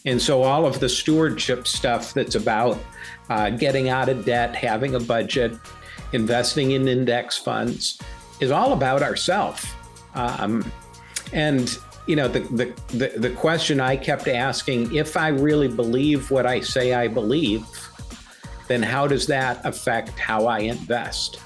And so all of the stewardship stuff that's about getting out of debt, having a budget, investing in index funds is all about ourselves. And the question I kept asking, if I really believe what I say I believe, then how does that affect how I invest?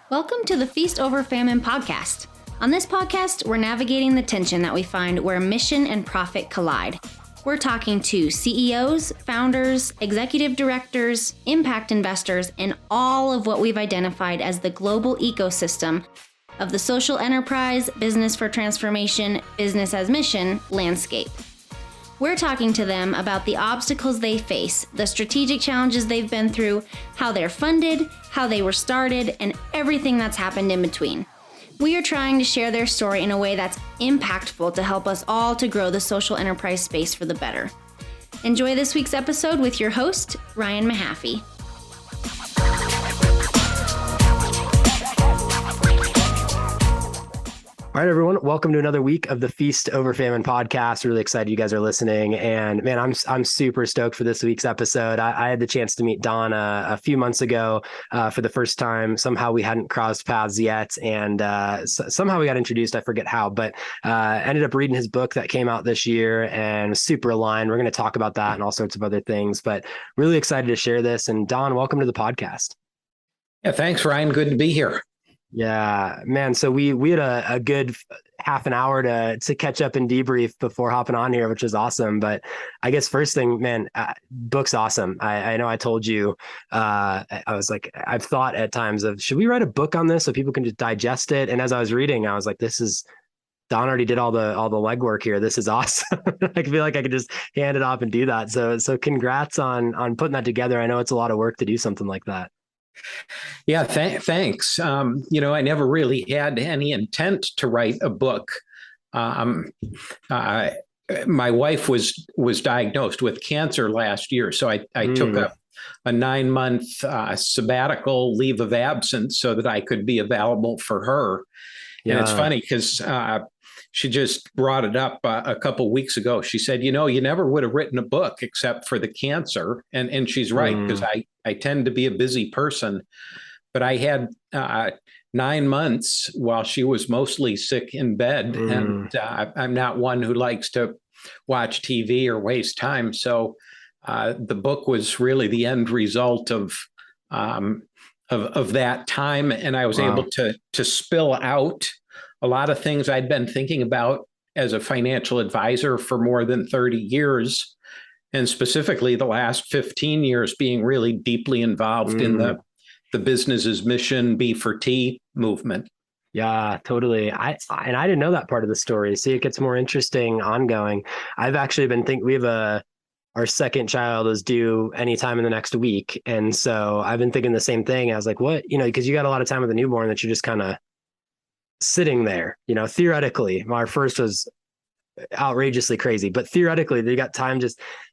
Welcome to the Feast Over Famine podcast. On this podcast, we're navigating the tension that we find where mission and profit collide. We're talking to CEOs, founders, executive directors, impact investors, and all of what we've identified as the global ecosystem of the social enterprise, business for transformation, business as mission landscape. We're talking to them about the obstacles they face, the strategic challenges they've been through, how they're funded, how they were started, and everything that's happened in between. We are trying to share their story in a way that's impactful to help us all to grow the social enterprise space for the better. Enjoy this week's episode with your host, Ryan Mahaffey. All right, everyone. Welcome to another week of the Feast Over Famine podcast. Really excited you guys are listening. And man, I'm super stoked for this week's episode. I had the chance to meet Don a few months ago for the first time. Somehow we hadn't crossed paths yet. And somehow we got introduced. I forget how, but ended up reading his book that came out this year and was super aligned. We're going to talk about that and all sorts of other things, but really excited to share this. And Don, welcome to the podcast. Yeah, thanks, Ryan. Good to be here. Yeah, man. So we had a good half an hour to catch up and debrief before hopping on here, which is awesome. But I guess first thing, man, book's awesome. I know I told you, I was like, I've thought at times of, should we write a book on this so people can just digest it? And as I was reading, I was like, Don already did all the legwork here. This is awesome. I feel like I could just hand it off and do that. So congrats on putting that together. I know it's a lot of work to do something like that. Yeah, thanks. I never really had any intent to write a book. My wife was diagnosed with cancer last year, so I took a 9-month sabbatical leave of absence so that I could be available for her. Yeah. And it's funny because she just brought it up a couple of weeks ago. She said, you never would have written a book except for the cancer. And she's right, because I tend to be a busy person. But I had 9 months while she was mostly sick in bed. And I'm not one who likes to watch TV or waste time. So the book was really the end result of that time. And I was able to spill out a lot of things I'd been thinking about as a financial advisor for more than 30 years, and specifically the last 15 years being really deeply involved in the business's mission, B for T movement. Yeah, totally. I didn't know that part of the story. See, it gets more interesting ongoing. I've actually been thinking our second child is due anytime in the next week. And so I've been thinking the same thing. I was like, what, because you got a lot of time with a newborn that you're just kind of sitting there, theoretically. Our first was outrageously crazy, but theoretically they got time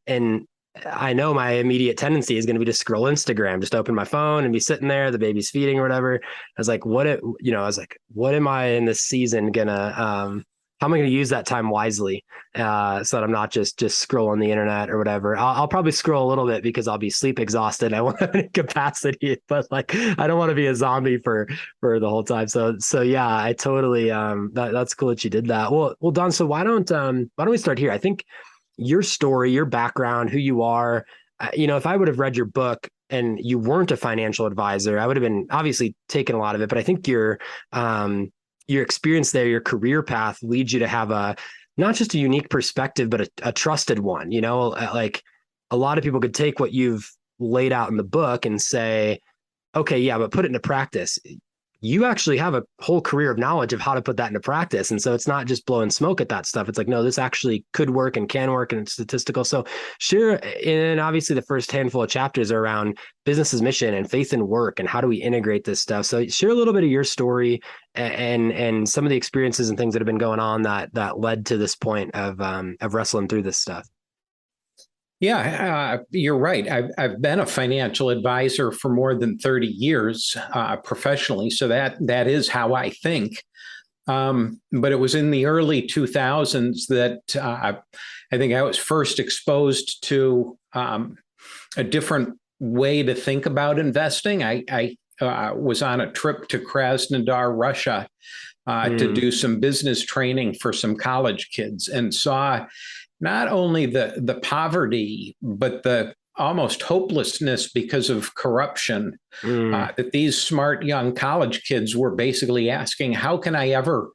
and I know my immediate tendency is going to be to scroll Instagram, just open my phone and be sitting there, the baby's feeding or whatever. I was like, what am I in this season how am I going to use that time wisely so that I'm not just scrolling the internet or whatever. I'll probably scroll a little bit because I'll be sleep exhausted. I won't have any capacity, but I don't want to be a zombie for the whole time. So yeah, I totally, that's cool that you did that. Well, Don, so why don't we start here? I think your story, your background, who you are, if I would have read your book and you weren't a financial advisor, I would have been obviously taken a lot of it, but I think your experience there, your career path leads you to have not just a unique perspective, but a trusted one. Like a lot of people could take what you've laid out in the book and say, okay, yeah, but put it into practice. You actually have a whole career of knowledge of how to put that into practice. And so it's not just blowing smoke at that stuff. It's like, no, this actually could work and can work and it's statistical. So sure. And obviously the first handful of chapters are around business's mission and faith in work and how do we integrate this stuff. So share a little bit of your story and some of the experiences and things that have been going on that led to this point of wrestling through this stuff. Yeah, you're right. I've been a financial advisor for more than 30 years professionally, so that is how I think. But it was in the early 2000s that I think I was first exposed to a different way to think about investing. I was on a trip to Krasnodar, Russia, to do some business training for some college kids, and saw not only the poverty, but the almost hopelessness because of corruption, that these smart young college kids were basically asking, how can I ever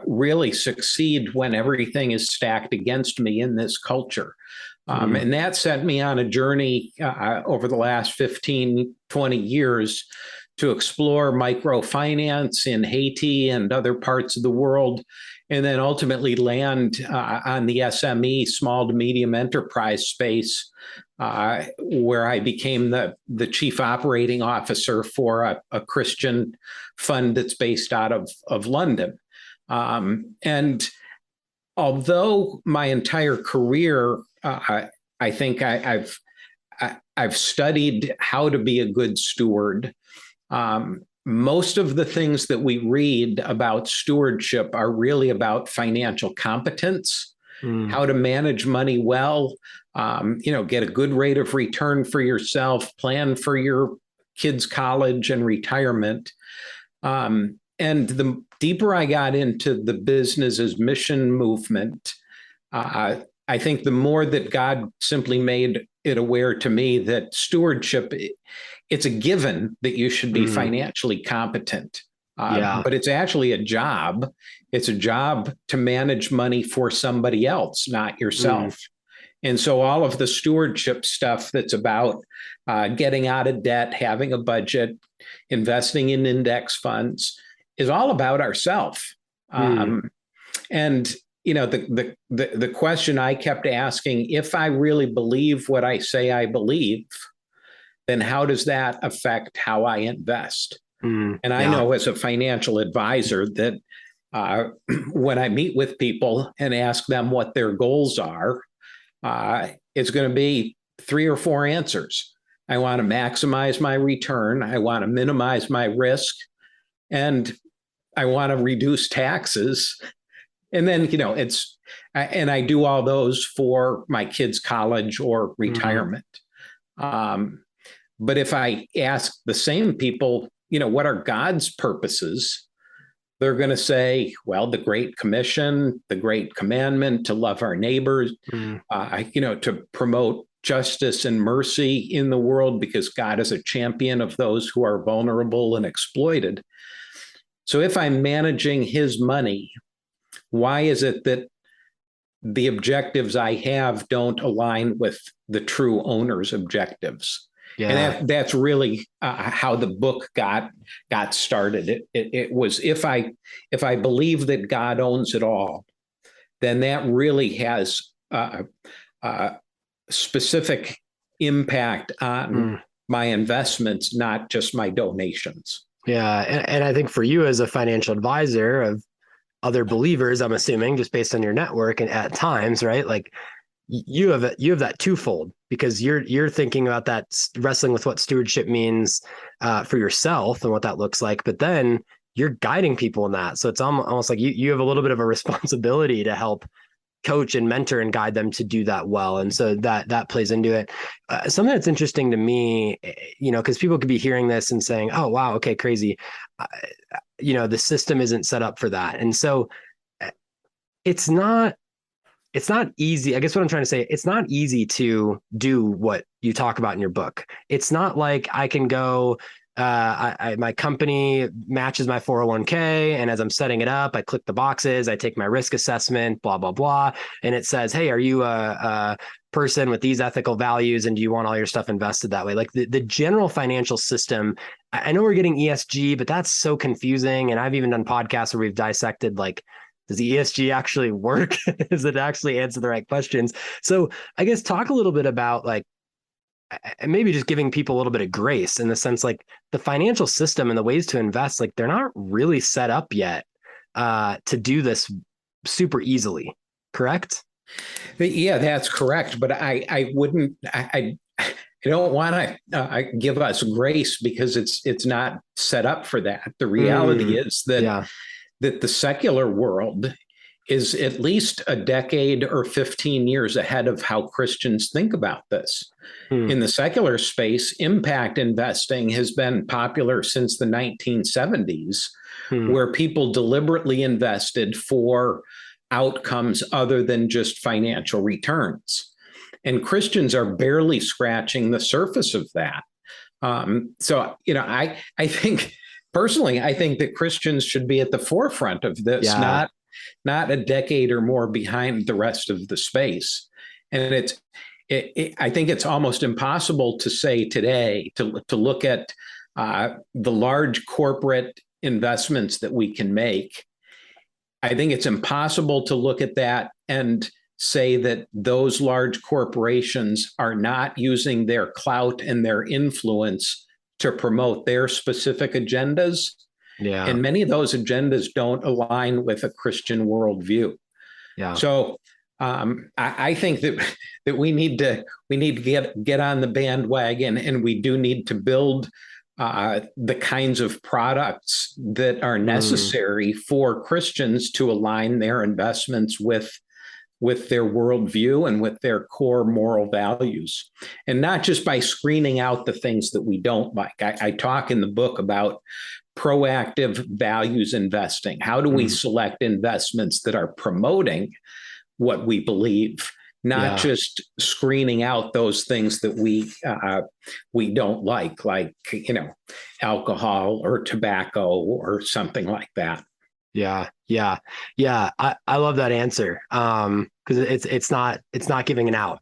really succeed when everything is stacked against me in this culture? And that sent me on a journey over the last 15, 20 years to explore microfinance in Haiti and other parts of the world, and then ultimately land on the SME, small to medium enterprise space, where I became the chief operating officer for a Christian fund that's based out of London. And although my entire career, I think I've studied how to be a good steward. Most of the things that we read about stewardship are really about financial competence, how to manage money well, get a good rate of return for yourself, plan for your kids' college and retirement. And the deeper I got into the business as mission movement, I think the more that God simply made it aware to me that stewardship, it's a given that you should be financially competent. But it's actually a job. It's a job to manage money for somebody else, not yourself. And so all of the stewardship stuff that's about getting out of debt, having a budget, investing in index funds is all about ourselves. And the question I kept asking, if I really believe what I say I believe, then how does that affect how I invest? And I know as a financial advisor that when I meet with people and ask them what their goals are, it's going to be 3 or 4 answers. I want to maximize my return. I want to minimize my risk. And I want to reduce taxes. And then, and I do all those for my kids' college or retirement. But if I ask the same people, what are God's purposes? They're going to say, well, the Great Commission, the Great Commandment to love our neighbors, to promote justice and mercy in the world because God is a champion of those who are vulnerable and exploited. So if I'm managing his money, why is it that the objectives I have don't align with the true owner's objectives? And that's really how the book got started. It was if I believe that God owns it all, then that really has a specific impact on my investments, not just my donations. Yeah, and I think for you as a financial advisor of other believers, I'm assuming just based on your network and at times, right? Like you have that twofold, because you're thinking about that, wrestling with what stewardship means for yourself and what that looks like, but then you're guiding people in that. So it's almost like you have a little bit of a responsibility to help coach and mentor and guide them to do that well. And so that plays into it. Something that's interesting to me, because people could be hearing this and saying, oh, wow, okay, crazy. The system isn't set up for that. And so it's not easy. I guess what I'm trying to say, it's not easy to do what you talk about in your book. It's not like I can go, my company matches my 401k. And as I'm setting it up, I click the boxes, I take my risk assessment, blah, blah, blah. And it says, hey, are you a person with these ethical values? And do you want all your stuff invested that way? Like the general financial system, I know we're getting ESG, but that's so confusing. And I've even done podcasts where we've dissected, like, does the ESG actually work? Does it actually answer the right questions? So I guess talk a little bit about, like, and maybe just giving people a little bit of grace in the sense, like, the financial system and the ways to invest, like, they're not really set up yet to do this super easily. Correct? Yeah, that's correct. But I don't want to give us grace because it's not set up for that. The reality is that that the secular world is at least a decade or 15 years ahead of how Christians think about this. In the secular space, impact investing has been popular since the 1970s, where people deliberately invested for outcomes other than just financial returns. And Christians are barely scratching the surface of that. So, I think personally, I think that Christians should be at the forefront of this, not a decade or more behind the rest of the space. And I think it's almost impossible to say today to look at the large corporate investments that we can make. I think it's impossible to look at that and say that those large corporations are not using their clout and their influence to promote their specific agendas. Yeah. And many of those agendas don't align with a Christian worldview. Yeah. So I think that we need to get on the bandwagon, and we do need to build the kinds of products that are necessary for Christians to align their investments with their worldview and with their core moral values, and not just by screening out the things that we don't like. I talk in the book about proactive values investing. How do we select investments that are promoting what we believe, not just screening out those things that we don't like alcohol or tobacco or something like that. Yeah. I love that answer. Because it's not giving an out.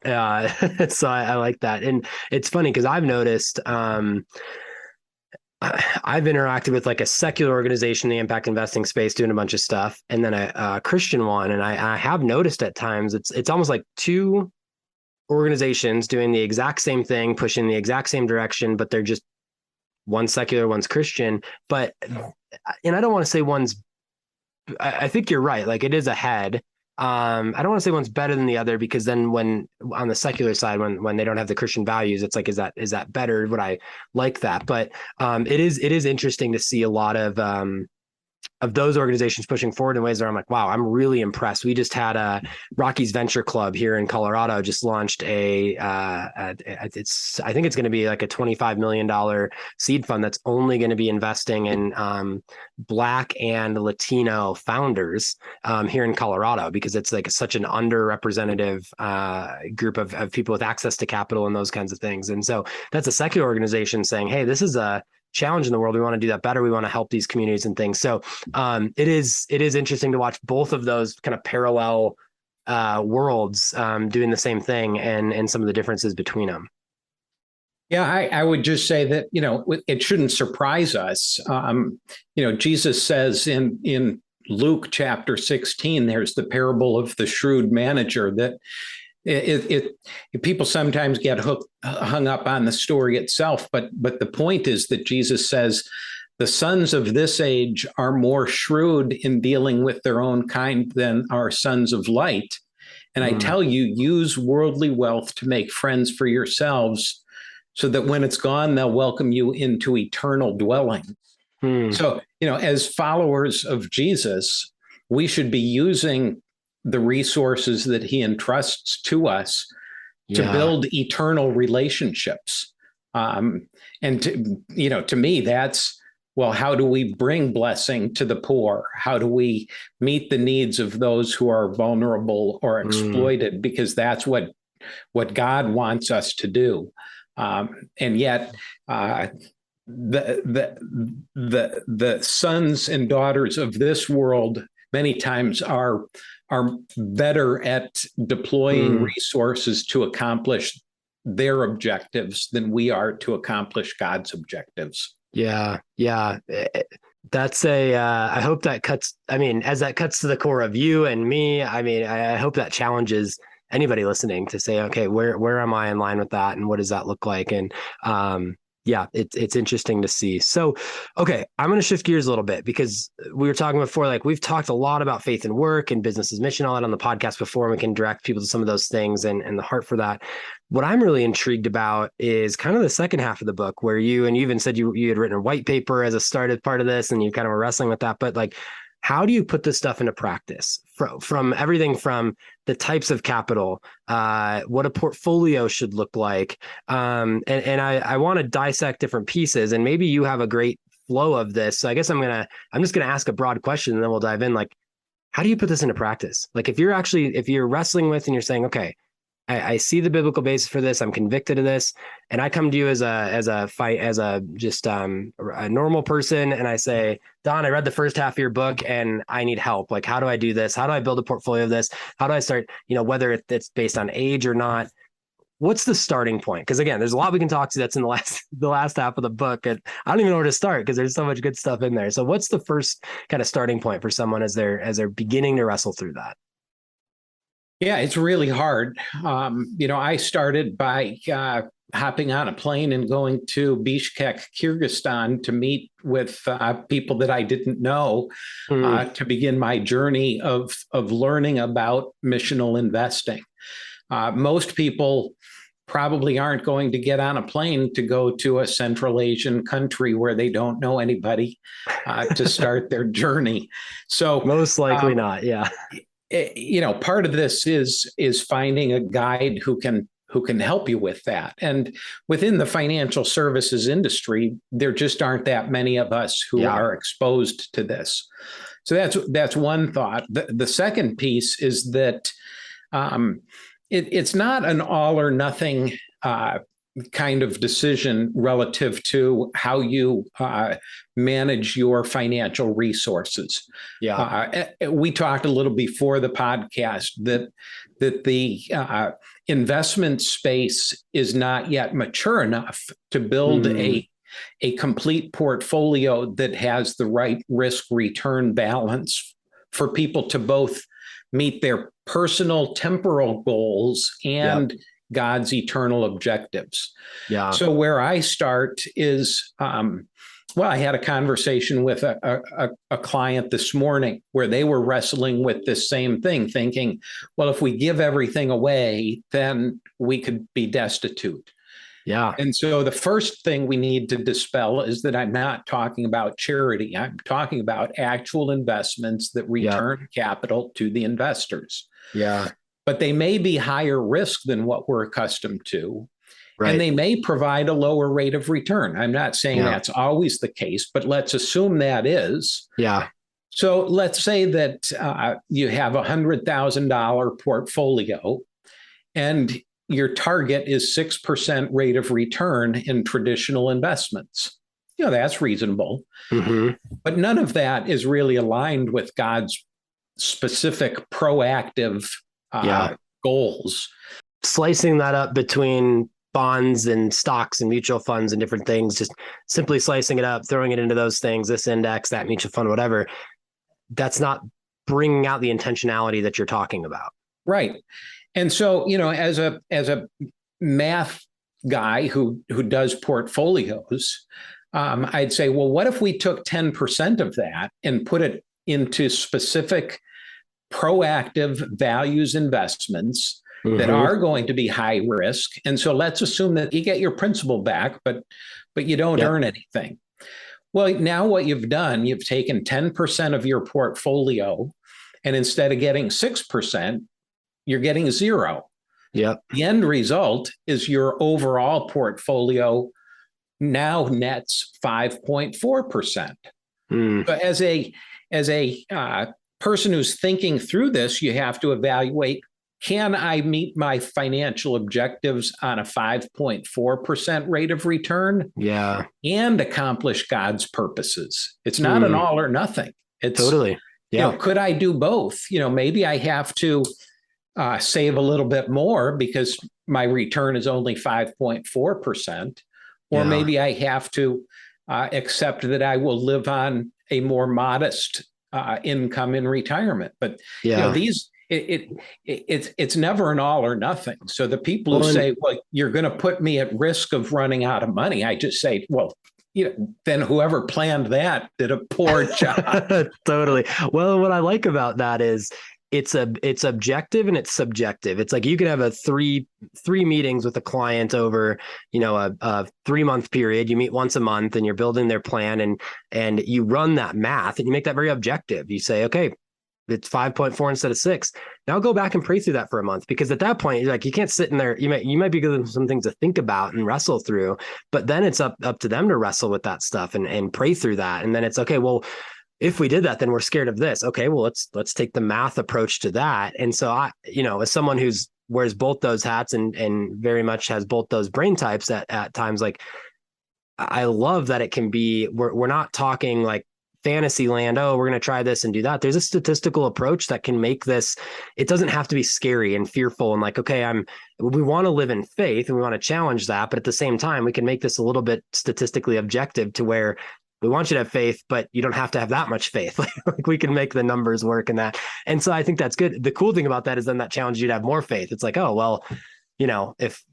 So I like that. And it's funny because I've noticed, I've interacted with like a secular organization in the impact investing space doing a bunch of stuff, and then a Christian one. And I have noticed at times it's almost like two organizations doing the exact same thing, pushing the exact same direction, but they're just one's secular, one's Christian. And I don't want to say I think you're right. Like it is ahead. I don't want to say one's better than the other, because then when on the secular side, when they don't have the Christian values, it's like, is that better? Would I like that? But it is interesting to see a lot of those organizations pushing forward in ways where I'm like, wow, I'm really impressed. We just had a Rockies Venture Club here in Colorado just launched I think it's going to be like a $25 million seed fund that's only going to be investing in Black and Latino founders here in Colorado, because it's like such an underrepresented group of people with access to capital and those kinds of things. And so that's a secular organization saying, hey, this is a challenge in the world. We want to do that better. We want to help these communities and things. So it is interesting to watch both of those kind of parallel worlds doing the same thing and some of the differences between them. Yeah, I would just say that, it shouldn't surprise us. Jesus says in Luke chapter 16, there's the parable of the shrewd manager that people sometimes get hung up on the story itself, but the point is that Jesus says the sons of this age are more shrewd in dealing with their own kind than our sons of light. And I tell you, use worldly wealth to make friends for yourselves, so that when it's gone, they'll welcome you into eternal dwelling. So, as followers of Jesus, we should be using the resources that he entrusts to us to build eternal relationships. And to me, that's, well, how do we bring blessing to the poor? How do we meet the needs of those who are vulnerable or exploited? Because that's what God wants us to do. And yet, the sons and daughters of this world many times are better at deploying resources to accomplish their objectives than we are to accomplish God's objectives. Yeah. That's I hope that cuts to the core of you and me. I hope that challenges anybody listening to say, okay, where am I in line with that? And what does that look like? And it's interesting to see. So, okay, I'm going to shift gears a little bit, because we were talking before, like we've talked a lot about faith and work and business as mission, all that on the podcast before, and we can direct people to some of those things and the heart for that. What I'm really intrigued about is kind of the second half of the book, where you even said you had written a white paper as a started part of this, and you kind of were wrestling with that. But like, how do you put this stuff into practice from everything from the types of capital, what a portfolio should look like. And I want to dissect different pieces, and maybe you have a great flow of this. So I guess I'm just going to ask a broad question and then we'll dive in. Like, how do you put this into practice? Like if you're wrestling with and you're saying, okay, I see the biblical basis for this. I'm convicted of this. And I come to you as a normal person. And I say, Don, I read the first half of your book and I need help. Like, how do I do this? How do I build a portfolio of this? How do I start, whether it's based on age or not? What's the starting point? Because again, there's a lot we can talk to that's in the last half of the book. And I don't even know where to start because there's so much good stuff in there. So what's the first kind of starting point for someone as they're beginning to wrestle through that? Yeah, it's really hard. I started by hopping on a plane and going to Bishkek, Kyrgyzstan to meet with people that I didn't know to begin my journey of learning about missional investing. Most people probably aren't going to get on a plane to go to a Central Asian country where they don't know anybody to start their journey. So most likely not. Yeah. Part of this is finding a guide who can help you with that. And within the financial services industry, there just aren't that many of us who are exposed to this. So that's one thought. The second piece is that it's not an all or nothing kind of decision relative to how you manage your financial resources. We talked a little before the podcast that the investment space is not yet mature enough to build a complete portfolio that has the right risk return balance for people to both meet their personal temporal goals and God's eternal objectives. Yeah. So where I start is, I had a conversation with a client this morning where they were wrestling with this same thing, thinking, well, if we give everything away, then we could be destitute. Yeah. And so the first thing we need to dispel is that I'm not talking about charity. I'm talking about actual investments that return capital to the investors. Yeah. But they may be higher risk than what we're accustomed to. Right. And they may provide a lower rate of return. I'm not saying that's always the case, but let's assume that is. Yeah. So let's say that you have a $100,000 portfolio and your target is 6% rate of return in traditional investments. That's reasonable. Mm-hmm. But none of that is really aligned with God's specific proactive goals. Slicing that up between bonds and stocks and mutual funds and different things, just simply slicing it up, throwing it into those things, this index, that mutual fund, whatever, that's not bringing out the intentionality that you're talking about. Right. And so, as a math guy who does portfolios, I'd say, well, what if we took 10% of that and put it into specific proactive values investments that are going to be high risk. And so let's assume that you get your principal back, but you don't earn anything. Well, now what you've done, you've taken 10% of your portfolio, and instead of getting 6%, you're getting 0. Yep. The end result is your overall portfolio now nets 5.4%. But as a person who's thinking through this, you have to evaluate, can I meet my financial objectives on a 5.4% rate of return? Yeah. And accomplish God's purposes? It's not an all or nothing. It's totally. Yeah. Could I do both? Maybe I have to save a little bit more because my return is only 5.4%. Or maybe I have to accept that I will live on a more modest income in retirement. But it's never an all or nothing. So the people who say, well, you're going to put me at risk of running out of money, I just say, well, then whoever planned that did a poor job. Totally. Well, what I like about that is it's objective and it's subjective. It's like you could have a three meetings with a client over, a 3-month period. You meet once a month and you're building their plan, and you run that math and you make that very objective. You say, okay, it's 5.4 instead of 6. Now go back and pray through that for a month, because at that point, you're like, you can't sit in there. You might be given some things to think about and wrestle through, but then it's up to them to wrestle with that stuff and pray through that. And then it's okay, well, if we did that, then we're scared of this. Okay, well, let's take the math approach to that. And so as someone who's wears both those hats and very much has both those brain types at times, like I love that it can be, we're not talking like fantasy land. Oh, we're going to try this and do that. There's a statistical approach that can make this, it doesn't have to be scary and fearful and like, okay, we want to live in faith and we want to challenge that. But at the same time, we can make this a little bit statistically objective to where we want you to have faith, but you don't have to have that much faith. Like we can make the numbers work in that. And so I think that's good. The cool thing about that is then that challenges you to have more faith. It's like, oh, well, if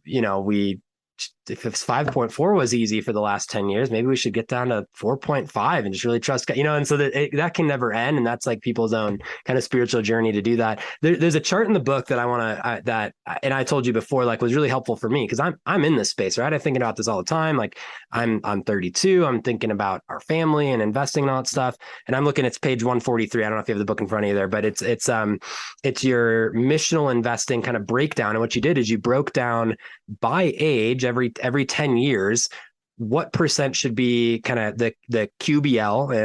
5.4 was easy for the last 10 years, maybe we should get down to 4.5 and just really trust God, and so that can never end. And that's like people's own kind of spiritual journey to do that. There's a chart in the book that I want to, and I told you before, like was really helpful for me because I'm in this space, right? I'm thinking about this all the time. Like I'm 32. I'm thinking about our family and investing and all that stuff. And I'm looking at page 143. I don't know if you have the book in front of you there, but it's your missional investing kind of breakdown. And what you did is you broke down by age every 10 years, what percent should be kind of the QBL,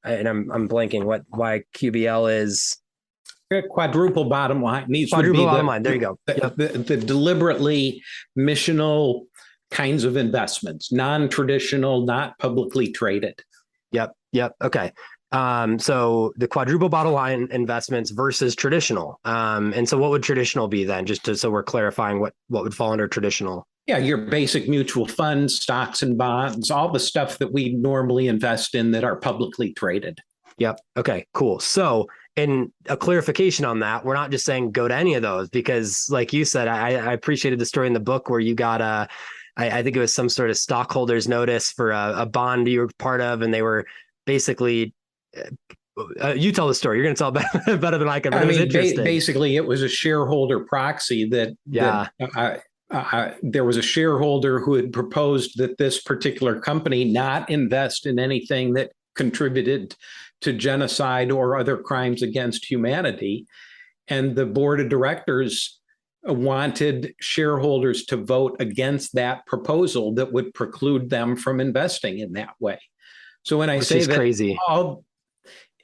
and I'm blanking why QBL is quadruple bottom line. Quadruple bottom line. There you go. The deliberately missional kinds of investments, non-traditional, not publicly traded. Yep. Okay. So the quadruple bottom line investments versus traditional. And so what would traditional be then? So we're clarifying what would fall under traditional. Yeah, your basic mutual funds, stocks and bonds, all the stuff that we normally invest in that are publicly traded. Yep. Okay, cool. So, and a clarification on that, we're not just saying go to any of those because like you said, I appreciated the story in the book where you got I think it was some sort of stockholders notice for a bond you were part of, and they were basically you tell the story. You're going to tell better than I can. But basically, it was a shareholder proxy that there was a shareholder who had proposed that this particular company not invest in anything that contributed to genocide or other crimes against humanity. And the board of directors wanted shareholders to vote against that proposal that would preclude them from investing in that way. So when I say that crazy. A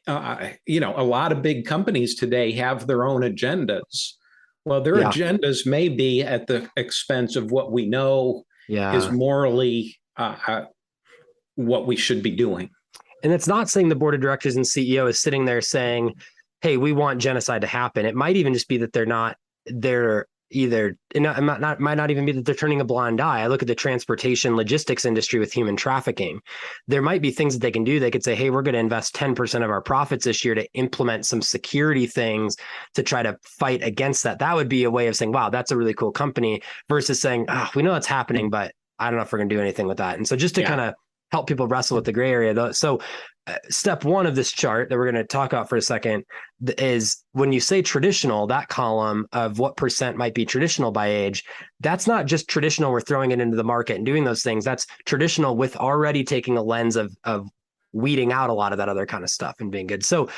lot of big companies today have their own agendas. Well, their agendas may be at the expense of what we know is morally what we should be doing. And it's not saying the board of directors and CEO is sitting there saying, hey, we want genocide to happen. It might even just be that might not even be that they're turning a blind eye. I look at the transportation logistics industry with human trafficking. There might be things that they can do. They could say, hey, we're going to invest 10% of our profits this year to implement some security things to try to fight against that. That would be a way of saying, wow, that's a really cool company versus saying, we know it's happening, but I don't know if we're going to do anything with that. And so just to kind of help people wrestle with the gray area though. So step one of this chart that we're going to talk about for a second is when you say traditional, that column of what percent might be traditional by age, that's not just traditional. We're throwing it into the market and doing those things. That's traditional with already taking a lens of weeding out a lot of that other kind of stuff and being good. So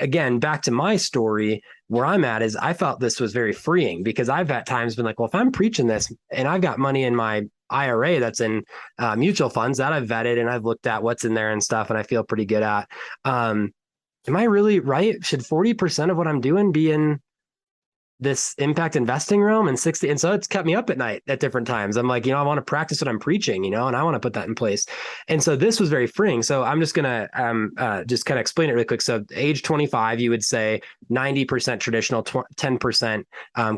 again, back to my story, where I'm at is I felt this was very freeing because I've at times been like, well, if I'm preaching this and I've got money in my IRA that's in mutual funds that I've vetted and I've looked at what's in there and stuff, and I feel pretty good at. Am I really right? Should 40% of what I'm doing be in this impact investing realm and 60? And so it's kept me up at night at different times. I'm like, I want to practice what I'm preaching, and I want to put that in place. And so this was very freeing. So I'm just going to just kind of explain it really quick. So age 25, you would say 90% traditional, 10%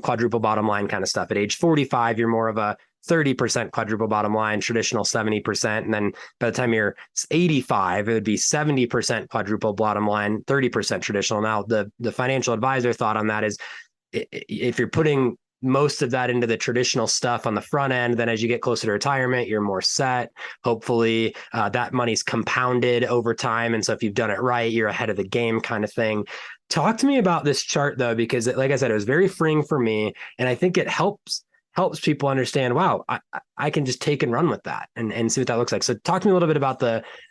quadruple bottom line kind of stuff. At age 45, you're more of a 30% quadruple bottom line, traditional 70%. And then by the time you're 85, it would be 70% quadruple bottom line, 30% traditional. Now, the financial advisor thought on that is if you're putting most of that into the traditional stuff on the front end, then as you get closer to retirement, you're more set. Hopefully that money's compounded over time. And so if you've done it right, you're ahead of the game kind of thing. Talk to me about this chart though, because like I said, it was very freeing for me. And I think it helps people understand, wow, I can just take and run with that and see what that looks like. So talk to me a little bit about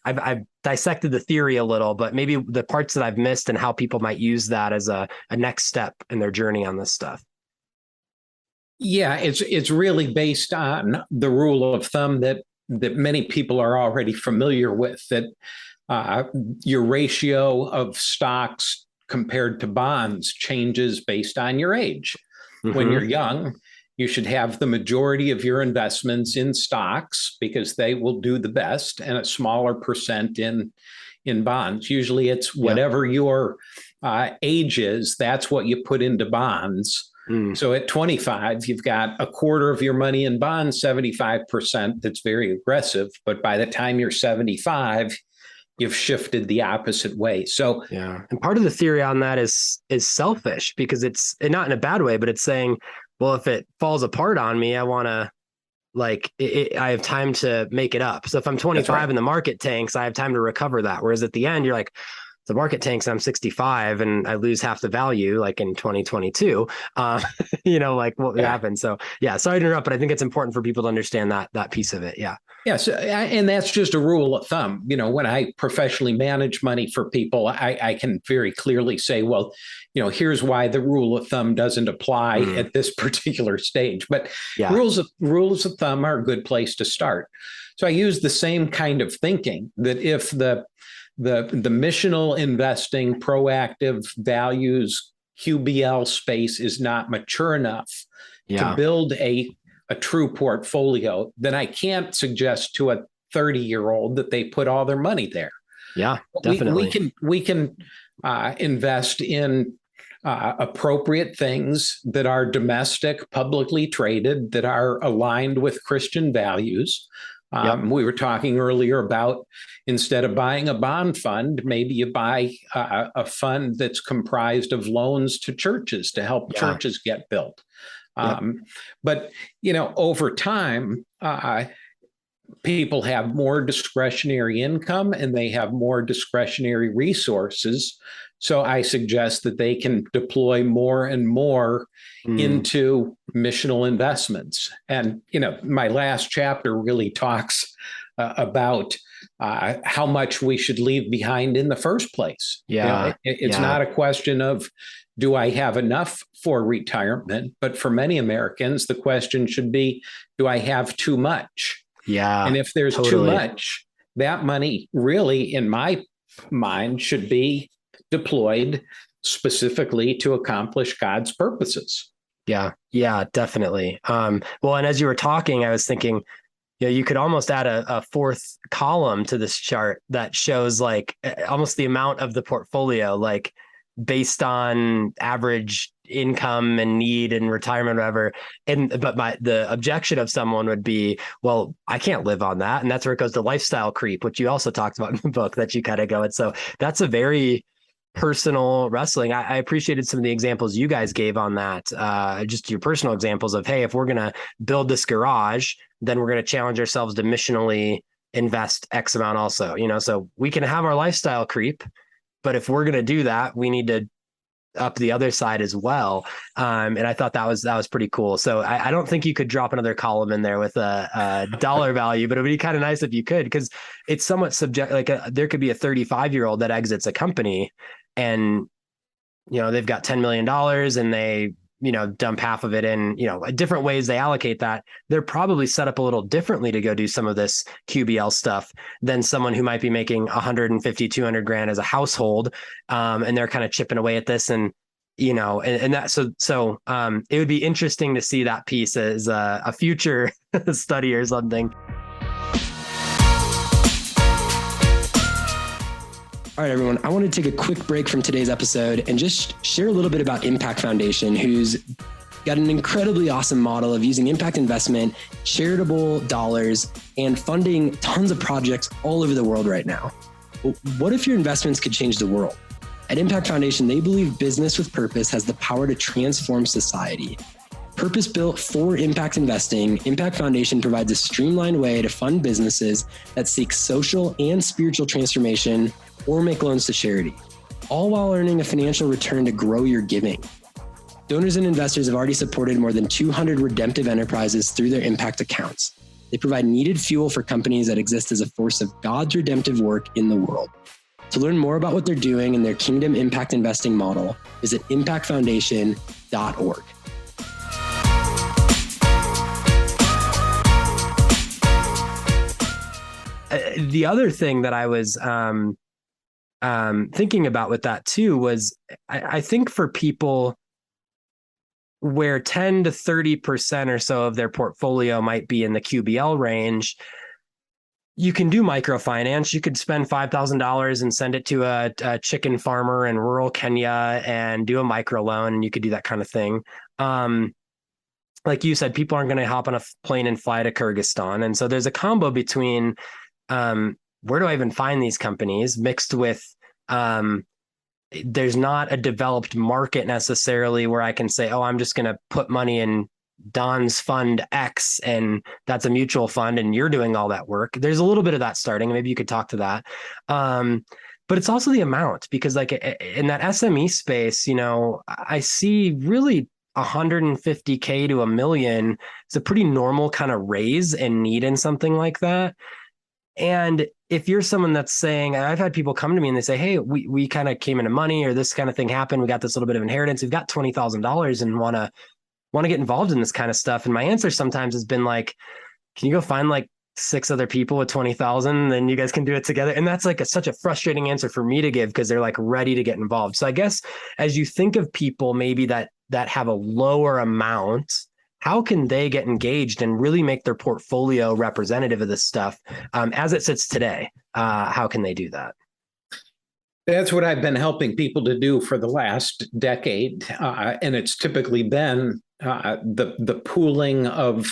I've dissected the theory a little, but maybe the parts that I've missed and how people might use that as a next step in their journey on this stuff. Yeah, it's really based on the rule of thumb that many people are already familiar with, that your ratio of stocks compared to bonds changes based on your age. Mm-hmm. When you're young, you should have the majority of your investments in stocks because they will do the best, and a smaller percent in bonds. Usually it's whatever your age is, that's what you put into bonds. So at 25, you've got a quarter of your money in bonds, 75%. That's very aggressive. But by the time you're 75, you've shifted the opposite way. So yeah. And part of the theory on that is selfish, because it's not in a bad way, but it's saying, well, if it falls apart on me, I want to I have time to make it up. So if I'm 25 and the market tanks, I have time to recover that. Whereas at the end, you're like, the market tanks, I'm 65 and I lose half the value, like in 2022, like what happened. So yeah, sorry to interrupt, but I think it's important for people to understand that piece of it. Yeah. Yeah. So, and that's just a rule of thumb. When I professionally manage money for people, I can very clearly say, well, here's why the rule of thumb doesn't apply at this particular stage. But rules of thumb are a good place to start. So I use the same kind of thinking that if the missional investing, proactive values, QBL space is not mature enough to build a true portfolio, then I can't suggest to a 30-year-old that they put all their money there. Yeah, definitely. We can invest in appropriate things that are domestic, publicly traded, that are aligned with Christian values. We were talking earlier about, instead of buying a bond fund, maybe you buy a fund that's comprised of loans to churches to help churches get built. But, over time, people have more discretionary income and they have more discretionary resources. So I suggest that they can deploy more and more into missional investments. And, my last chapter really talks about how much we should leave behind in the first place. Yeah. It's not a question of, do I have enough for retirement? But for many Americans, the question should be, do I have too much? Yeah. And if there's too much, that money really, in my mind, should be deployed specifically to accomplish God's purposes. Yeah, definitely. Well, and as you were talking, I was thinking, you could almost add a fourth column to this chart that shows like almost the amount of the portfolio, like based on average income and need and retirement, whatever. But the objection of someone would be, well, I can't live on that. And that's where it goes to lifestyle creep, which you also talked about in the book that you kind of go. And so that's a very personal wrestling. I appreciated some of the examples you guys gave on that. Just your personal examples of, hey, if we're going to build this garage, then we're going to challenge ourselves to missionally invest X amount also, so we can have our lifestyle creep, but if we're going to do that, we need to up the other side as well. And I thought that was pretty cool. So I don't think you could drop another column in there with a dollar value, but it would be kind of nice if you could, because it's somewhat subject. Like there could be a 35-year-old that exits a company and, they've got $10 million and they, dump half of it in, different ways they allocate that. They're probably set up a little differently to go do some of this QBL stuff than someone who might be making 150, 200 grand as a household. And they're kind of chipping away at this and that, so it would be interesting to see that piece as a future study or something. All right, everyone, I want to take a quick break from today's episode and just share a little bit about Impact Foundation, who's got an incredibly awesome model of using impact investment, charitable dollars, and funding tons of projects all over the world right now. But what if your investments could change the world? At Impact Foundation, they believe business with purpose has the power to transform society. Purpose-built for impact investing, Impact Foundation provides a streamlined way to fund businesses that seek social and spiritual transformation or make loans to charity. all while earning a financial return to grow your giving. Donors and investors have already supported more than 200 redemptive enterprises through their impact accounts. They provide needed fuel for companies that exist as a force of God's redemptive work in the world. To learn more about what they're doing in their kingdom impact investing model, visit impactfoundation.org. The other thing that I was thinking about with that too was I think for people where 10 to 30% or so of their portfolio might be in the QBL range, you can do microfinance. You could spend $5,000 and send it to a chicken farmer in rural Kenya and do a microloan, and you could do that kind of thing. Like you said, people aren't going to hop on a plane and fly to Kyrgyzstan. And so there's a combo between where do I even find these companies mixed with there's not a developed market necessarily where I can say, oh, I'm just going to put money in Don's fund X and that's a mutual fund and you're doing all that work. There's a little bit of that starting. Maybe you could talk to that. But it's also the amount, because like in that SME space, you know, I see really 150K to $1 million. It's a pretty normal kind of raise and need in something like that. And if you're someone that's saying, I've had people come to me and they say, hey, we kind of came into money or this kind of thing happened. We got this little bit of inheritance. We've got $20,000 and want to get involved in this kind of stuff. And my answer sometimes has been like, can you go find like 6 other people with 20,000, then you guys can do it together. And that's like such a frustrating answer for me to give because they're like ready to get involved. So I guess as you think of people maybe that have a lower amount, how can they get engaged and really make their portfolio representative of this stuff as it sits today? How can they do that? That's what I've been helping people to do for the last decade. And it's typically been the pooling of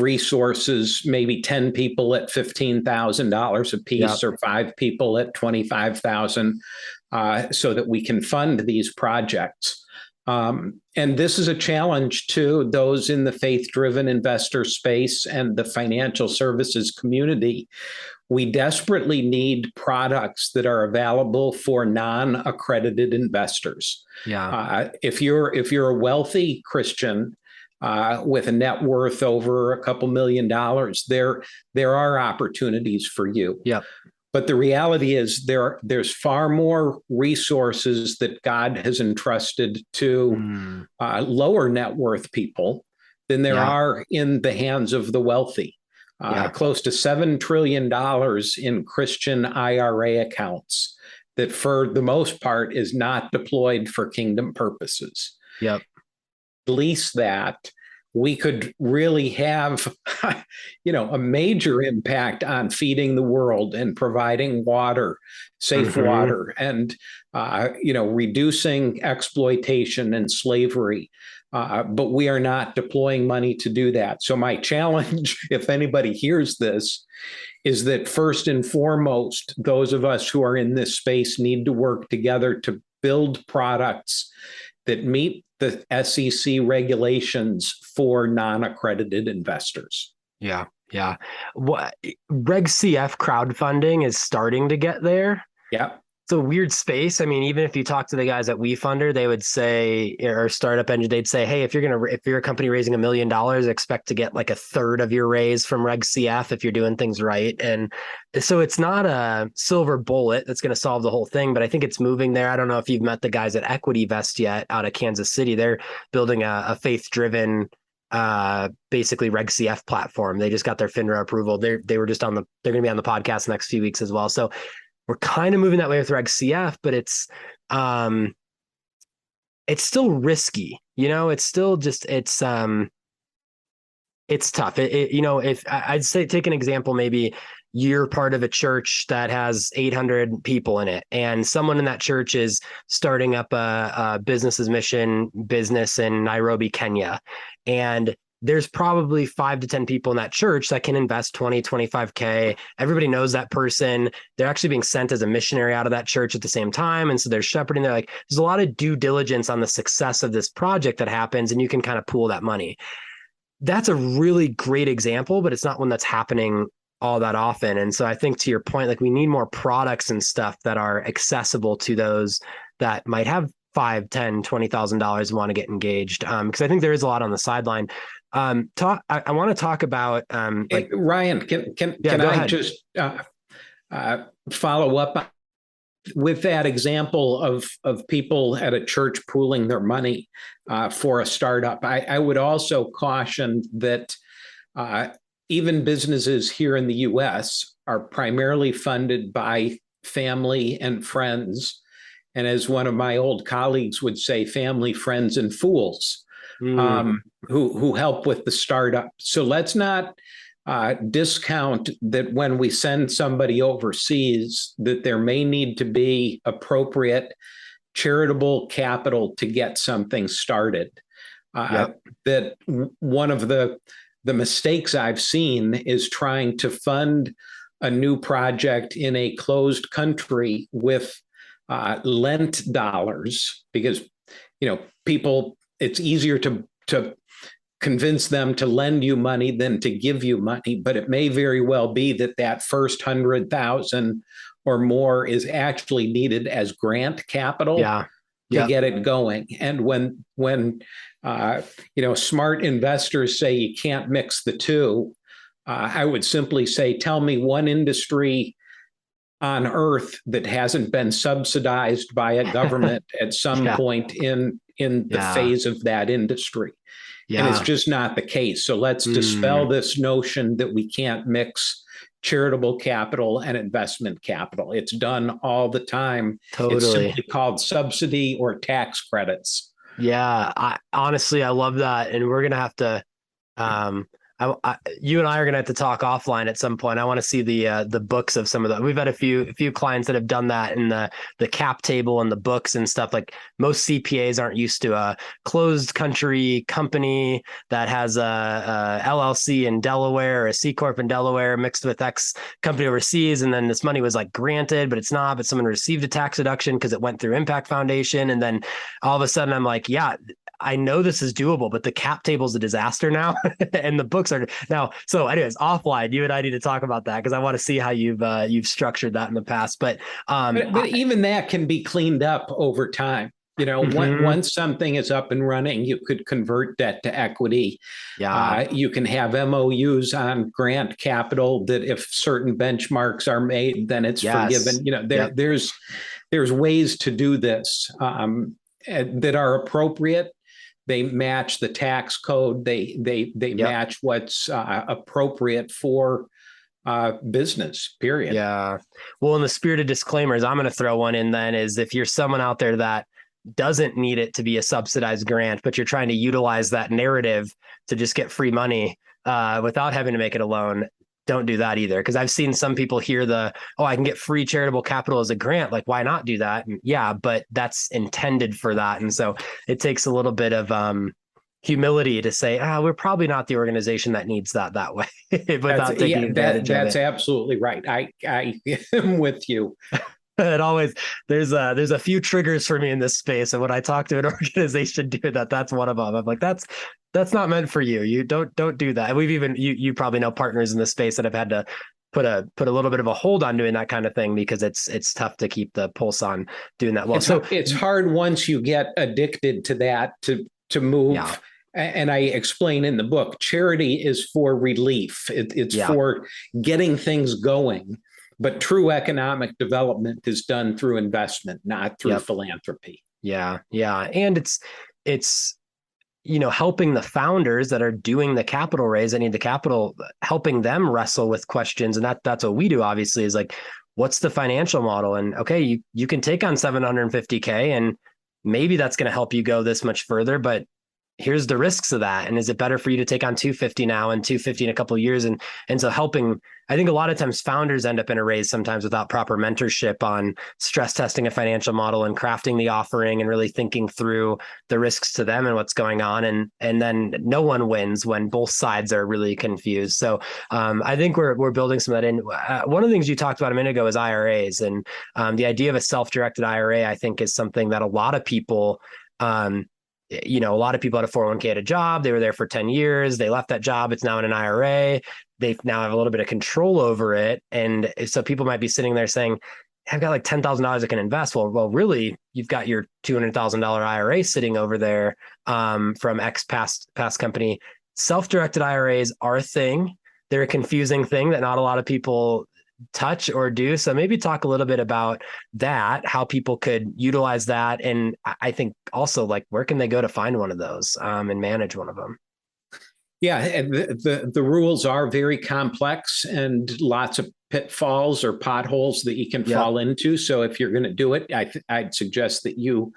resources, maybe 10 people at $15,000 a piece, yep, or 5 people at $25,000, so that we can fund these projects. And this is a challenge to those in the faith-driven investor space and the financial services community. We desperately need products that are available for non-accredited investors. Yeah. If you're a wealthy Christian with a net worth over a couple $1 million, there are opportunities for you. Yep. But the reality is there's far more resources that God has entrusted to lower net worth people than there are in the hands of the wealthy. Close to $7 trillion in Christian IRA accounts that for the most part is not deployed for kingdom purposes. Yep. At least that we could really have, a major impact on feeding the world and providing water, safe water, and, reducing exploitation and slavery. But we are not deploying money to do that. So my challenge, if anybody hears this, is that first and foremost, those of us who are in this space need to work together to build products that meet the SEC regulations for non-accredited investors. Yeah. Yeah. Reg CF crowdfunding is starting to get there. Yeah. It's a weird space. I mean, even if you talk to the guys at WeFunder, they would say, or Startup Engine, they'd say, hey, if you're a company raising $1 million, expect to get like a third of your raise from Reg CF if you're doing things right. And so it's not a silver bullet that's going to solve the whole thing, but I think it's moving there. I don't know if you've met the guys at Equity Vest yet out of Kansas City. They're building a faith-driven basically Reg CF platform. They just got their FINRA approval. They were just they're going to be on the podcast the next few weeks as well. So we're kind of moving that way with Reg CF, but it's still risky. It's still just, it's tough. If I'd say, take an example, maybe you're part of a church that has 800 people in it, and someone in that church is starting up a business as mission business in Nairobi, Kenya. And there's probably 5 to 10 people in that church that can invest 20, 25K. Everybody knows that person. They're actually being sent as a missionary out of that church at the same time. And so they're shepherding. They're like, there's a lot of due diligence on the success of this project that happens, and you can kind of pool that money. That's a really great example, but it's not one that's happening all that often. And so I think to your point, like we need more products and stuff that are accessible to those that might have $5, $10, $20,000 and want to get engaged. Because I think there is a lot on the sideline. I want to talk about Hey, Ryan, can go I ahead. just follow up with that example of people at a church pooling their money for a startup? I would also caution that even businesses here in the US are primarily funded by family and friends. And as one of my old colleagues would say, family, friends, and fools who help with the startup. So let's not discount that when we send somebody overseas, that there may need to be appropriate charitable capital to get something started. That one of the mistakes I've seen is trying to fund a new project in a closed country with lent dollars, because people, it's easier to convince them to lend you money than to give you money. But it may very well be that first 100,000 or more is actually needed as grant capital to get it going. And when smart investors say you can't mix the two, I would simply say, tell me one industry on earth that hasn't been subsidized by a government at some point in the phase of that industry. And it's just not the case. So let's dispel this notion that we can't mix charitable capital and investment capital. It's done all the time. Totally. It's simply called subsidy or tax credits. Yeah, honestly, I love that. And we're going to have to, you and I are going to have to talk offline at some point. I want to see the books of some of the, we've had a few clients that have done that in the cap table and the books and stuff. Like most CPAs aren't used to a closed country company that has a LLC in Delaware or a C Corp in Delaware mixed with X company overseas. And then this money was like granted, but it's not, but someone received a tax deduction because it went through Impact Foundation. And then all of a sudden I'm like, yeah, I know this is doable, but the cap table's a disaster now. And the books are now. So anyways, offline, you and I need to talk about that because I want to see how you've structured that in the past. But even that can be cleaned up over time. Once something is up and running, you could convert debt to equity. You can have MOUs on grant capital that if certain benchmarks are made, then it's forgiven. There's ways to do this that are appropriate. They match the tax code. They match what's appropriate for business, period. Yeah. Well, in the spirit of disclaimers, I'm going to throw one in then is if you're someone out there that doesn't need it to be a subsidized grant, but you're trying to utilize that narrative to just get free money without having to make it a loan, don't do that either. Because I've seen some people hear I can get free charitable capital as a grant. Like, why not do that? And yeah, but that's intended for that. And so it takes a little bit of humility to say, we're probably not the organization that needs that way without taking advantage of it. That's absolutely right. I am with you. It always there's a few triggers for me in this space, and when I talk to an organization doing that's one of them. I'm like, that's not meant for you. You don't do that. And we've even you probably know partners in the space that have had to put a little bit of a hold on doing that kind of thing because it's tough to keep the pulse on doing that well. It's hard once you get addicted to that to move. Yeah. And I explain in the book, charity is for relief. It's for getting things going. But true economic development is done through investment, not through philanthropy. Yeah. Yeah. And it's helping the founders that are doing the capital raise, that need the capital, helping them wrestle with questions. And that's what we do, obviously, is like, what's the financial model? And okay, you can take on $750K and maybe that's going to help you go this much further, but here's the risks of that. And is it better for you to take on 250 now and 250 in a couple of years? And so helping, I think a lot of times founders end up in a raise sometimes without proper mentorship on stress testing a financial model and crafting the offering and really thinking through the risks to them and what's going on. And then no one wins when both sides are really confused. So I think we're building some of that in. One of the things you talked about a minute ago is IRAs, and the idea of a self-directed IRA, I think, is something that a lot of people a lot of people had a 401k at a job. They were there for 10 years. They left that job. It's now in an IRA. they now have a little bit of control over it. And so people might be sitting there saying, I've got like $10,000 I can invest. Well, really, you've got your $200,000 IRA sitting over there from X past company. Self-directed IRAs are a thing. They're a confusing thing that not a lot of people touch or do. So maybe talk a little bit about that, how people could utilize that. And I think also, like, where can they go to find one of those and manage one of them? Yeah, and the rules are very complex and lots of pitfalls or potholes that you can fall into. So if you're going to do it, I'd suggest that you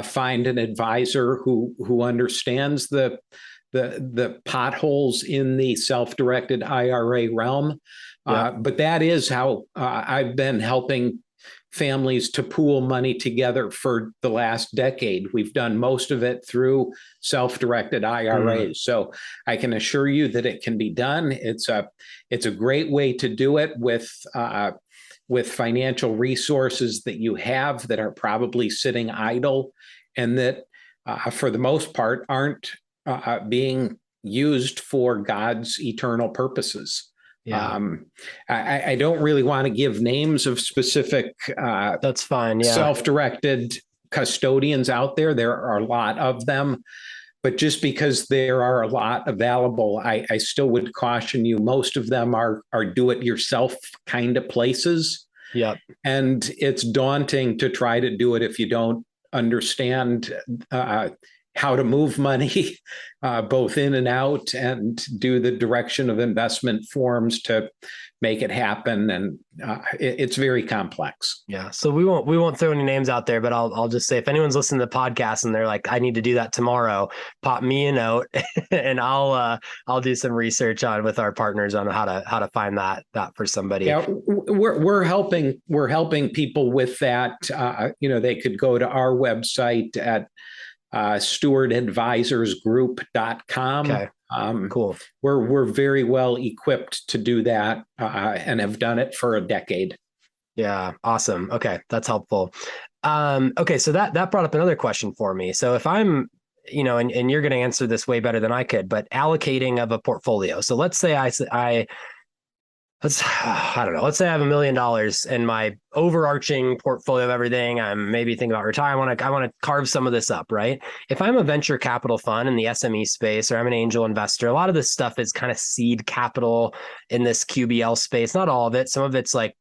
find an advisor who understands the potholes in the self-directed IRA realm. But that is how I've been helping families to pool money together for the last decade. We've done most of it through self-directed IRAs. So I can assure you that it can be done. It's a great way to do it with financial resources that you have that are probably sitting idle and that for the most part aren't being used for God's eternal purposes. Yeah. I don't really want to give names of specific that's fine. Yeah. Self-directed custodians out there. There are a lot of them, but just because there are a lot available, I still would caution you. Most of them are do-it-yourself kind of places. Yep. And it's daunting to try to do it if you don't understand how to move money both in and out and do the direction of investment forms to make it happen. And it's very complex. Yeah. So we won't throw any names out there, but I'll just say, if anyone's listening to the podcast and they're like, I need to do that tomorrow, pop me a note and I'll do some research with our partners on how to find that for somebody. Yeah, we're helping people with that. They could go to our website at stewardadvisorsgroup.com. Okay. Cool. We're very well equipped to do that and have done it for a decade. Yeah. Awesome. Okay. That's helpful. Okay. So that brought up another question for me. So if I'm, and you're going to answer this way better than I could, but allocating of a portfolio. So let's say I don't know. Let's say I have $1 million in my overarching portfolio of everything. I'm maybe thinking about retire. I want to carve some of this up, right? If I'm a venture capital fund in the SME space, or I'm an angel investor, a lot of this stuff is kind of seed capital in this QBL space. Not all of it. Some of it's like,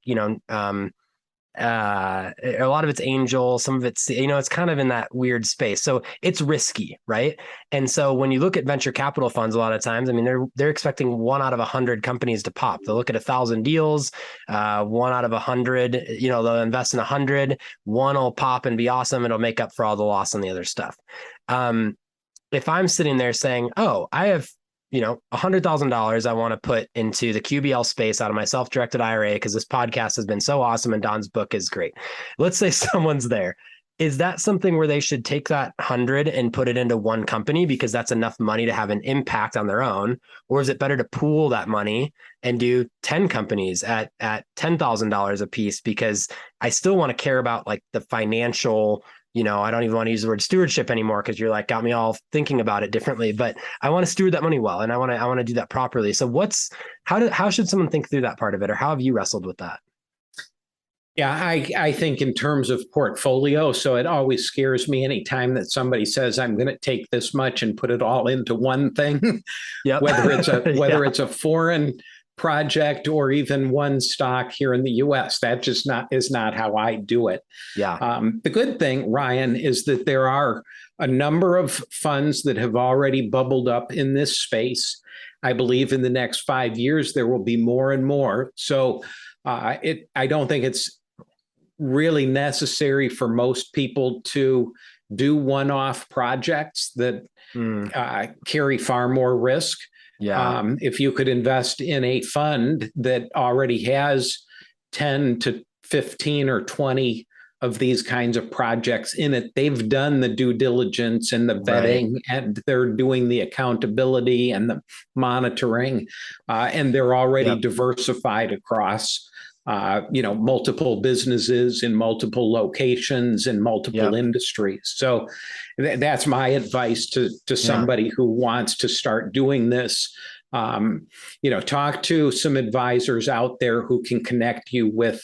a lot of it's angel, some of it's, it's kind of in that weird space. So it's risky, right? And so when you look at venture capital funds, a lot of times, I mean, they're expecting 1 out of 100 companies to pop. They'll look at 1,000 deals, 1 out of 100, they'll invest in 100, one will pop and be awesome. It'll make up for all the loss on the other stuff. If I'm sitting there saying, oh, I have $100,000 I want to put into the QBL space out of my self-directed IRA because this podcast has been so awesome and Don's book is great. Let's say someone's there. Is that something where they should take that 100 and put it into one company because that's enough money to have an impact on their own? Or is it better to pool that money and do 10 companies at $10,000 a piece? Because I still want to care about like the financial, I don't even want to use the word stewardship anymore because you're like got me all thinking about it differently, but I want to steward that money well. And I want to do that properly. So how should someone think through that part of it? Or how have you wrestled with that? Yeah, I think in terms of portfolio. So it always scares me anytime that somebody says, I'm going to take this much and put it all into one thing, yep. whether it's a foreign project or even one stock here in the US. That just is not how I do it. Yeah. The good thing, Ryan, is that there are a number of funds that have already bubbled up in this space. I believe in the next 5 years, there will be more and more. So I don't think it's really necessary for most people to do one-off projects that carry far more risk. Yeah. If you could invest in a fund that already has 10 to 15 or 20 of these kinds of projects in it, they've done the due diligence and the vetting, right, and they're doing the accountability and the monitoring, and they're already diversified across multiple businesses in multiple locations in multiple industries. So that's my advice to somebody who wants to start doing this. Talk to some advisors out there who can connect you with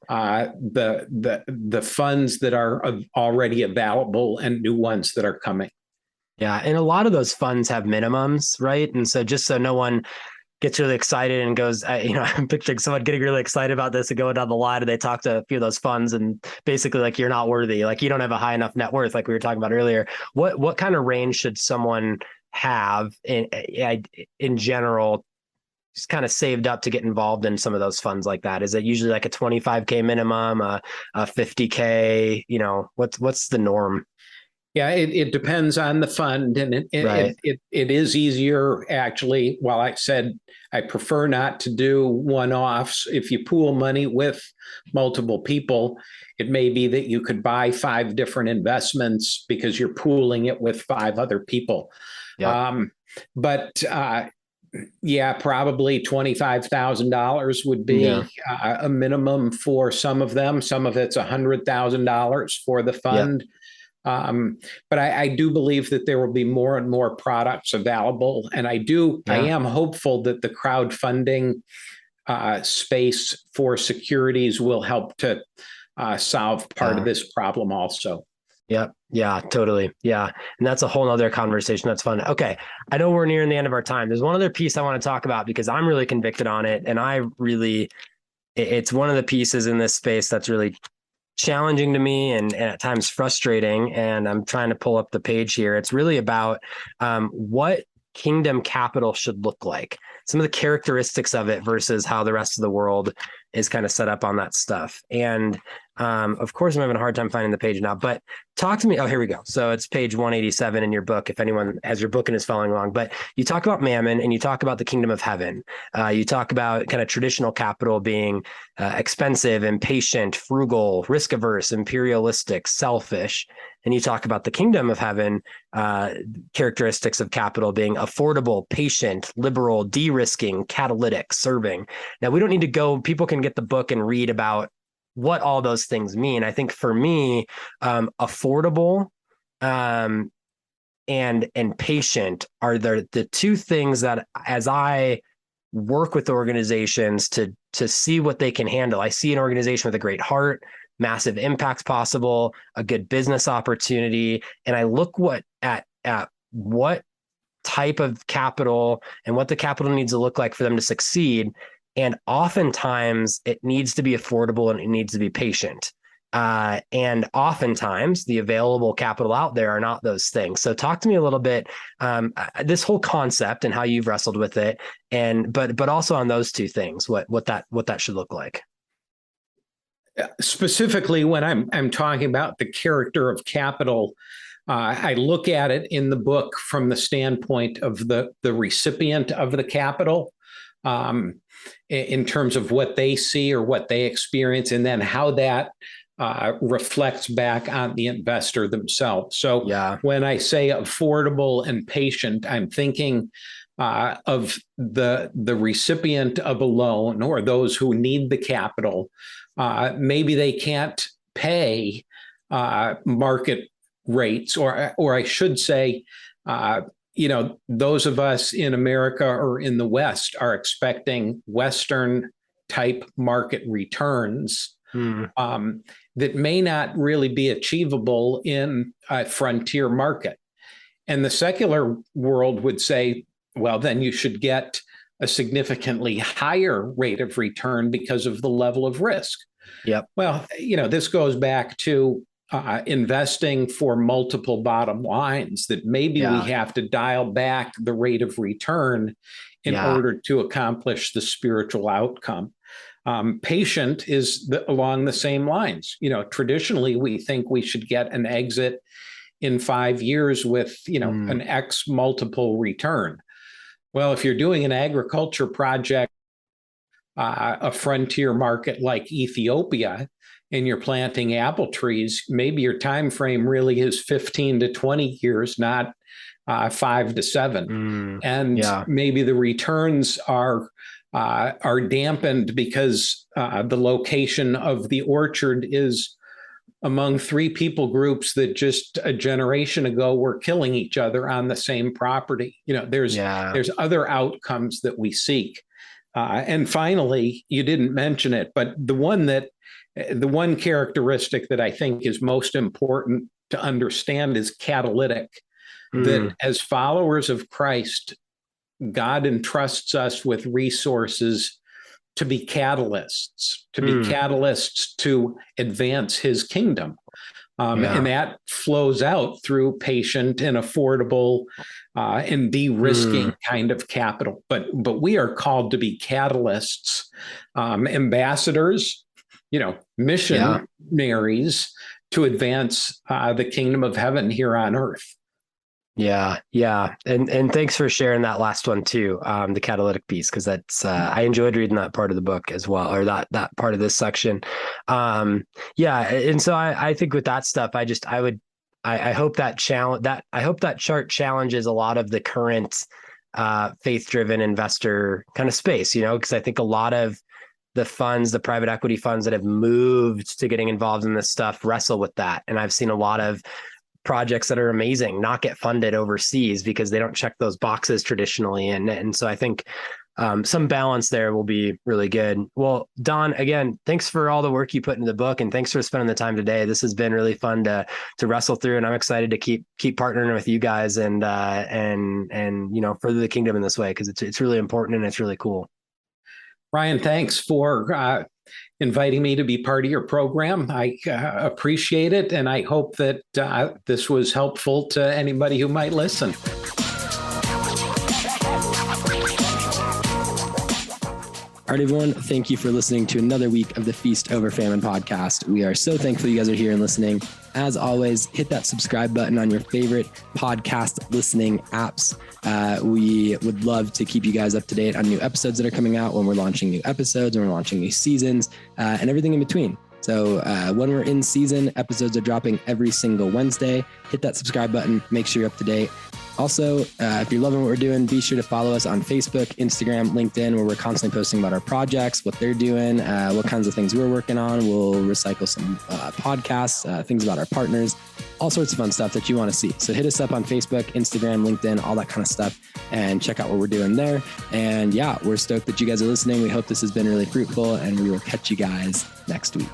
the funds that are already available and new ones that are coming. Yeah. And a lot of those funds have minimums, right? And so just so no one gets really excited and goes, I'm picturing someone getting really excited about this and going down the line and they talk to a few of those funds and basically like, you're not worthy, like you don't have a high enough net worth, like we were talking about earlier. What kind of range should someone have in general, just kind of saved up to get involved in some of those funds like that? Is it usually like a 25K minimum, a 50K, what's the norm? Yeah, it depends on the fund, and it is easier actually. While I said I prefer not to do one-offs, if you pool money with multiple people, it may be that you could buy 5 different investments because you're pooling it with 5 other people. Yep. Probably $25,000 would be a minimum for some of them. Some of it's $100,000 for the fund. Yep. But I do believe that there will be more and more products available. And I am hopeful that the crowdfunding space for securities will help to solve part of this problem also. Yep. Yeah, totally. Yeah. And that's a whole nother conversation. That's fun. Okay. I know we're nearing the end of our time. There's one other piece I want to talk about because I'm really convicted on it. And it's one of the pieces in this space that's really challenging to me and at times frustrating. And I'm trying to pull up the page here. It's really about what kingdom capital should look like, some of the characteristics of it versus how the rest of the world is kind of set up on that stuff. And of course, I'm having a hard time finding the page now, but talk to me. Oh, here we go. So it's page 187 in your book, if anyone has your book and is following along. But you talk about mammon and you talk about the kingdom of heaven. You talk about kind of traditional capital being expensive, impatient, frugal, risk averse, imperialistic, selfish. And you talk about the kingdom of heaven, characteristics of capital being affordable, patient, liberal, de-risking, catalytic, serving. Now, we don't need to go, people can get the book and read about what all those things mean. I think for me, affordable and patient are the two things that as I work with organizations to see what they can handle, I see an organization with a great heart, massive impacts possible, a good business opportunity. And I look at what type of capital and what the capital needs to look like for them to succeed. And oftentimes it needs to be affordable and it needs to be patient. And oftentimes the available capital out there are not those things. So talk to me a little bit, this whole concept and how you've wrestled with it. But also on those two things, what that should look like. Specifically, when I'm talking about the character of capital, I look at it in the book from the standpoint of the recipient of the capital, in terms of what they see or what they experience, and then how that reflects back on the investor themselves. So when I say affordable and patient, I'm thinking of the recipient of a loan or those who need the capital. Maybe they can't pay market rates, or I should say, those of us in America or in the West are expecting Western type market returns that may not really be achievable in a frontier market. And the secular world would say, well, then you should get a significantly higher rate of return because of the level of risk. Yep. Well, this goes back to investing for multiple bottom lines, that maybe we have to dial back the rate of return in order to accomplish the spiritual outcome. Patient is along the same lines. Traditionally, we think we should get an exit in 5 years with, an X multiple return. Well, if you're doing an agriculture project, a frontier market like Ethiopia, and you're planting apple trees, maybe your time frame really is 15 to 20 years, not 5 to 7. Maybe the returns are dampened because the location of the orchard is among three people groups that just a generation ago were killing each other on the same property. There's other outcomes that we seek. And finally, you didn't mention it, but the one characteristic that I think is most important to understand is catalytic. That as followers of Christ, God entrusts us with resources to be catalysts, to advance his kingdom. And that flows out through patient and affordable and de-risking kind of capital. But we are called to be catalysts, ambassadors, missionaries to advance the kingdom of heaven here on earth. Yeah. And thanks for sharing that last one too, the catalytic piece, because that's I enjoyed reading that part of the book as well, or that part of this section. And so I think with that stuff, I hope that chart challenges a lot of the current faith-driven investor kind of space, because I think a lot of the funds, the private equity funds that have moved to getting involved in this stuff wrestle with that. And I've seen a lot of projects that are amazing not get funded overseas because they don't check those boxes traditionally. And so I think some balance there will be really good. Well, Don, again, thanks for all the work you put into the book, and thanks for spending the time today. This has been really fun to wrestle through, and I'm excited to keep partnering with you guys and further the kingdom in this way, because it's really important and it's really cool. Ryan, thanks for inviting me to be part of your program. I appreciate it, and I hope that this was helpful to anybody who might listen. All right, everyone, thank you for listening to another week of the Feast Over Famine podcast. We are so thankful you guys are here and listening. As always, hit that subscribe button on your favorite podcast listening apps. We would love to keep you guys up to date on new episodes that are coming out, when we're launching new episodes, when we're launching new seasons, and everything in between. So when we're in season, episodes are dropping every single Wednesday. Hit that subscribe button. Make sure you're up to date. Also, if you're loving what we're doing, be sure to follow us on Facebook, Instagram, LinkedIn, where we're constantly posting about our projects, what they're doing, what kinds of things we're working on. We'll recycle some podcasts, things about our partners, all sorts of fun stuff that you want to see. So hit us up on Facebook, Instagram, LinkedIn, all that kind of stuff, and check out what we're doing there. And yeah, we're stoked that you guys are listening. We hope this has been really fruitful, and we will catch you guys next week.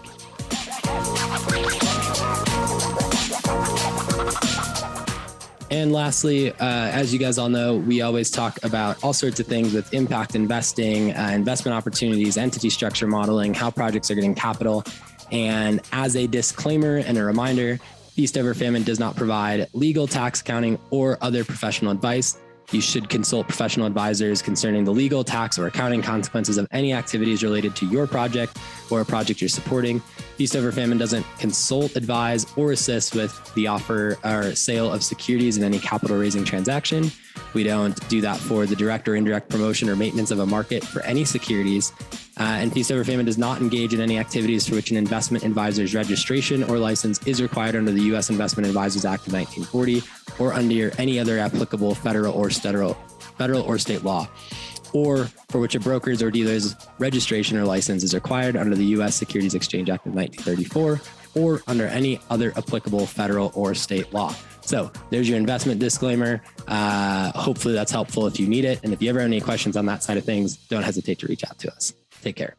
And lastly, as you guys all know, we always talk about all sorts of things with impact investing, investment opportunities, entity structure modeling, how projects are getting capital. And as a disclaimer and a reminder, Feast Over Famine does not provide legal, tax, accounting, or other professional advice. You should consult professional advisors concerning the legal, tax, or accounting consequences of any activities related to your project or a project you're supporting. Feast Over Famine doesn't consult, advise, or assist with the offer or sale of securities in any capital raising transaction. We don't do that for the direct or indirect promotion or maintenance of a market for any securities. And Feast Over Famine does not engage in any activities for which an investment advisor's registration or license is required under the U.S. Investment Advisors Act of 1940 or under any other applicable federal or state law, or for which a broker's or dealer's registration or license is required under the U.S. Securities Exchange Act of 1934 or under any other applicable federal or state law. So there's your investment disclaimer. Hopefully that's helpful if you need it. And if you ever have any questions on that side of things, don't hesitate to reach out to us. Take care.